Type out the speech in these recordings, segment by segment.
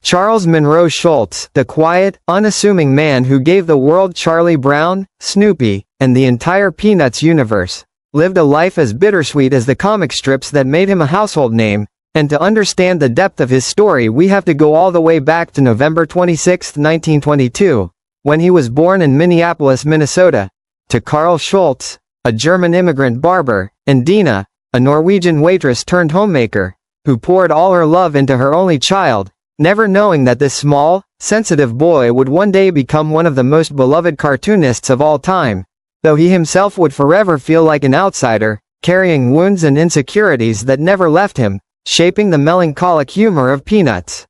Charles Monroe Schulz, the quiet, unassuming man who gave the world Charlie Brown, Snoopy, and the entire Peanuts universe, lived a life as bittersweet as the comic strips that made him a household name, and to understand the depth of his story we have to go all the way back to November 26, 1922, when he was born in Minneapolis, Minnesota, to Carl Schulz, a German immigrant barber, and Dina, a Norwegian waitress turned homemaker, who poured all her love into her only child, never knowing that this small, sensitive boy would one day become one of the most beloved cartoonists of all time, though he himself would forever feel like an outsider, carrying wounds and insecurities that never left him, shaping the melancholic humor of Peanuts.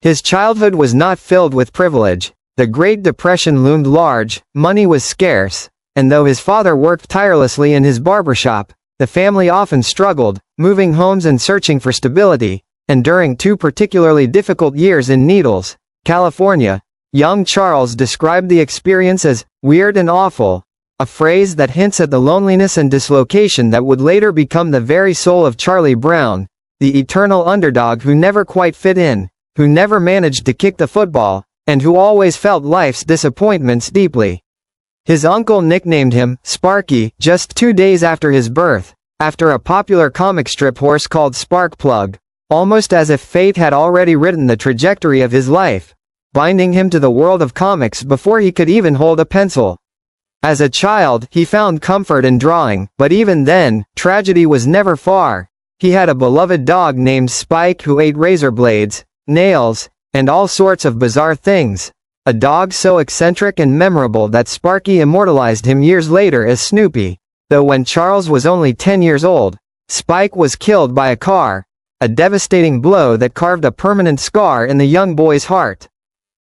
His childhood was not filled with privilege. The Great Depression loomed large, money was scarce, and though his father worked tirelessly in his barbershop, the family often struggled, moving homes and searching for stability, and during 2 particularly difficult years in Needles, California, young Charles described the experience as weird and awful, a phrase that hints at the loneliness and dislocation that would later become the very soul of Charlie Brown, the eternal underdog who never quite fit in, who never managed to kick the football, and who always felt life's disappointments deeply. His uncle nicknamed him Sparky just 2 days after his birth, after a popular comic strip horse called Sparkplug, almost as if fate had already written the trajectory of his life, binding him to the world of comics before he could even hold a pencil. As a child, he found comfort in drawing, but even then, tragedy was never far. He had a beloved dog named Spike who ate razor blades, nails, and all sorts of bizarre things. A dog so eccentric and memorable that Sparky immortalized him years later as Snoopy, though when Charles was only 10 years old, Spike was killed by a car, a devastating blow that carved a permanent scar in the young boy's heart.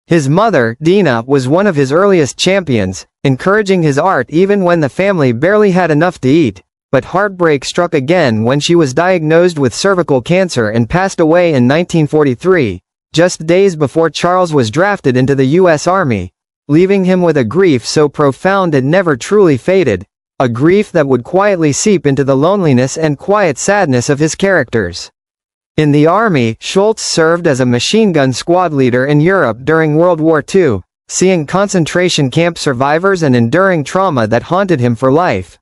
His mother, Dina, was one of his earliest champions, encouraging his art even when the family barely had enough to eat, but heartbreak struck again when she was diagnosed with cervical cancer and passed away in 1943. Just days before Charles was drafted into the U.S. Army, leaving him with a grief so profound it never truly faded, a grief that would quietly seep into the loneliness and quiet sadness of his characters. In the Army, Schulz served as a machine gun squad leader in Europe during World War II, seeing concentration camp survivors and enduring trauma that haunted him for life.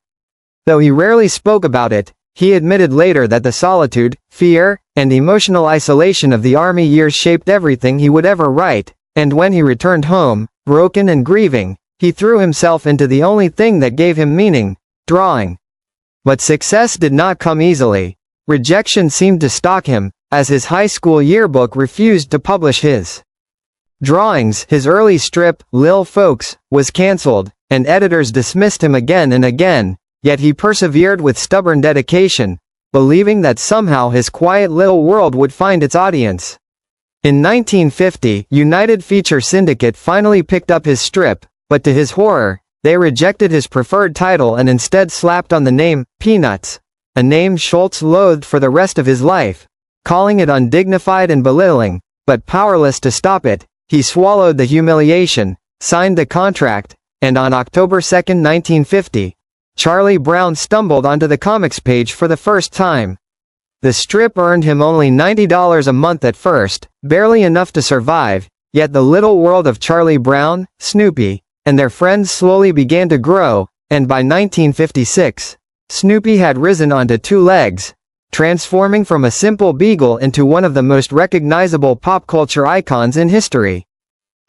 Though he rarely spoke about it, he admitted later that the solitude, fear, and emotional isolation of the Army years shaped everything he would ever write, and when he returned home, broken and grieving, he threw himself into the only thing that gave him meaning, drawing. But success did not come easily. Rejection seemed to stalk him, as his high school yearbook refused to publish his drawings. His early strip, Lil' Folks, was cancelled, and editors dismissed him again and again. Yet he persevered with stubborn dedication, believing that somehow his quiet little world would find its audience. In 1950, United Feature Syndicate finally picked up his strip, but to his horror, they rejected his preferred title and instead slapped on the name, Peanuts, a name Schulz loathed for the rest of his life, calling it undignified and belittling, but powerless to stop it, he swallowed the humiliation, signed the contract, and on October 2, 1950, Charlie Brown stumbled onto the comics page for the first time. The strip earned him only $90 a month at first, barely enough to survive, yet the little world of Charlie Brown, Snoopy, and their friends slowly began to grow, and by 1956, Snoopy had risen onto 2 legs, transforming from a simple beagle into one of the most recognizable pop culture icons in history.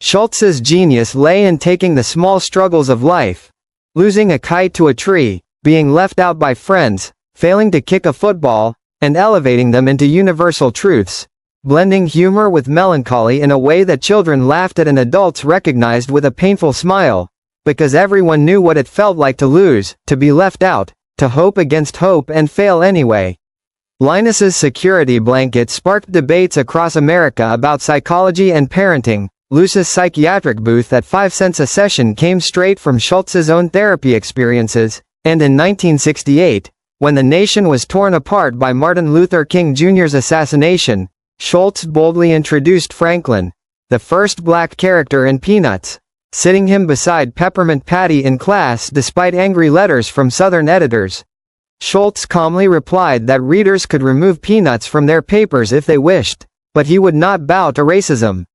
Schulz's genius lay in taking the small struggles of life, losing a kite to a tree, being left out by friends, failing to kick a football, and elevating them into universal truths, blending humor with melancholy in a way that children laughed at and adults recognized with a painful smile, because everyone knew what it felt like to lose, to be left out, to hope against hope and fail anyway. Linus's security blanket sparked debates across America about psychology and parenting. Luce's psychiatric booth at 5 cents a session came straight from Schulz's own therapy experiences, and in 1968, when the nation was torn apart by Martin Luther King Jr.'s assassination, Schulz boldly introduced Franklin, the first black character in Peanuts, sitting him beside Peppermint Patty in class despite angry letters from Southern editors. Schulz calmly replied that readers could remove Peanuts from their papers if they wished, but he would not bow to racism.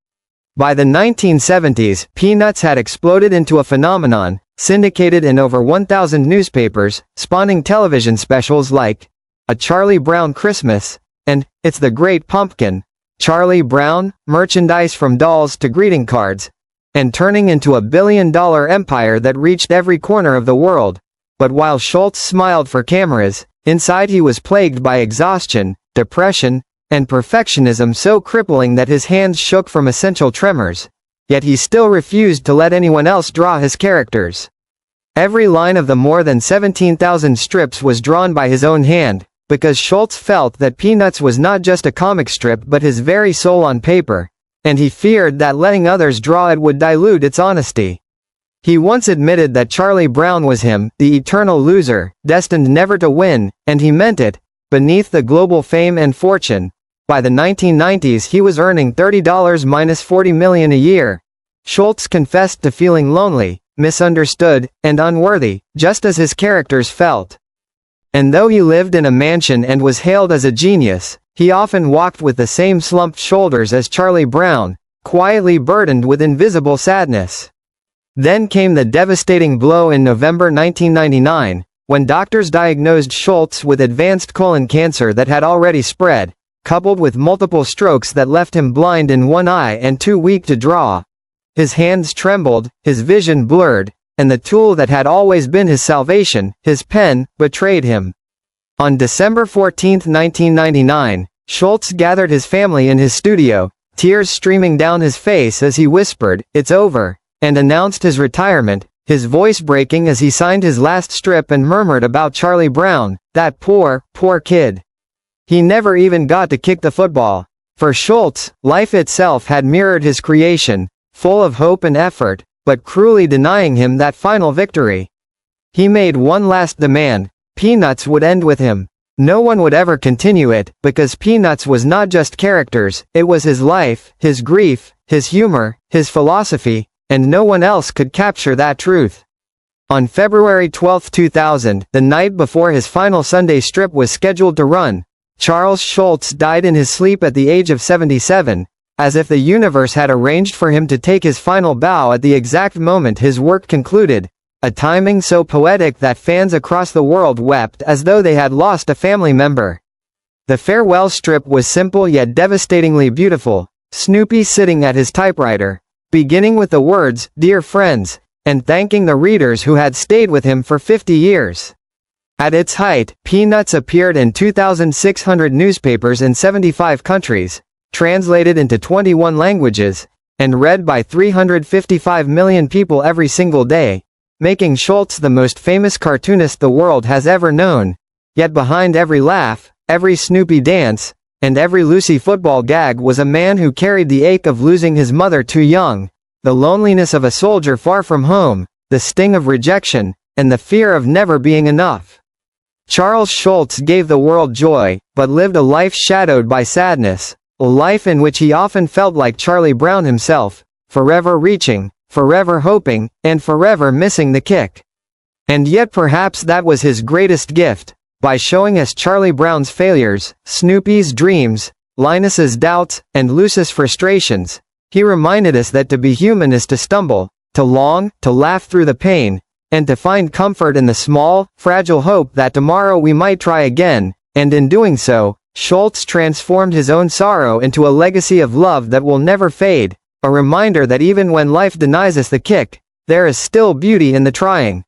By the 1970s, Peanuts had exploded into a phenomenon, syndicated in over 1,000 newspapers, spawning television specials like A Charlie Brown Christmas and It's the Great Pumpkin, Charlie Brown, merchandise from dolls to greeting cards, and turning into a billion-dollar empire that reached every corner of the world. But while Schulz smiled for cameras, inside he was plagued by exhaustion, depression, and perfectionism so crippling that his hands shook from essential tremors. Yet he still refused to let anyone else draw his characters. Every line of the more than 17,000 strips was drawn by his own hand, because Schulz felt that Peanuts was not just a comic strip but his very soul on paper, and he feared that letting others draw it would dilute its honesty. He once admitted that Charlie Brown was him, the eternal loser, destined never to win, and he meant it. Beneath the global fame and fortune, by the 1990s he was earning $30 minus $40 million a year. Schulz confessed to feeling lonely, misunderstood, and unworthy, just as his characters felt. And though he lived in a mansion and was hailed as a genius, he often walked with the same slumped shoulders as Charlie Brown, quietly burdened with invisible sadness. Then came the devastating blow in November 1999, when doctors diagnosed Schulz with advanced colon cancer that had already spread, coupled with multiple strokes that left him blind in one eye and too weak to draw. His hands trembled, his vision blurred, and the tool that had always been his salvation, his pen, betrayed him. On December 14, 1999, Schulz gathered his family in his studio, tears streaming down his face as he whispered, "It's over," and announced his retirement, his voice breaking as he signed his last strip and murmured about Charlie Brown, "That poor, poor kid. He never even got to kick the football." For Schulz, life itself had mirrored his creation, full of hope and effort, but cruelly denying him that final victory. He made one last demand: Peanuts would end with him. No one would ever continue it, because Peanuts was not just characters, it was his life, his grief, his humor, his philosophy, and no one else could capture that truth. On February 12, 2000, the night before his final Sunday strip was scheduled to run, Charles Schulz died in his sleep at the age of 77, as if the universe had arranged for him to take his final bow at the exact moment his work concluded, a timing so poetic that fans across the world wept as though they had lost a family member. The farewell strip was simple yet devastatingly beautiful, Snoopy sitting at his typewriter, beginning with the words, "Dear friends," and thanking the readers who had stayed with him for 50 years. At its height, Peanuts appeared in 2,600 newspapers in 75 countries, translated into 21 languages, and read by 355 million people every single day, making Schulz the most famous cartoonist the world has ever known. Yet behind every laugh, every Snoopy dance, and every Lucy football gag was a man who carried the ache of losing his mother too young, the loneliness of a soldier far from home, the sting of rejection, and the fear of never being enough. Charles Schulz gave the world joy, but lived a life shadowed by sadness, a life in which he often felt like Charlie Brown himself, forever reaching, forever hoping, and forever missing the kick. And yet perhaps that was his greatest gift. By showing us Charlie Brown's failures, Snoopy's dreams, Linus's doubts, and Lucy's frustrations, he reminded us that to be human is to stumble, to long, to laugh through the pain, and to find comfort in the small, fragile hope that tomorrow we might try again, and in doing so, Schulz transformed his own sorrow into a legacy of love that will never fade, a reminder that even when life denies us the kick, there is still beauty in the trying.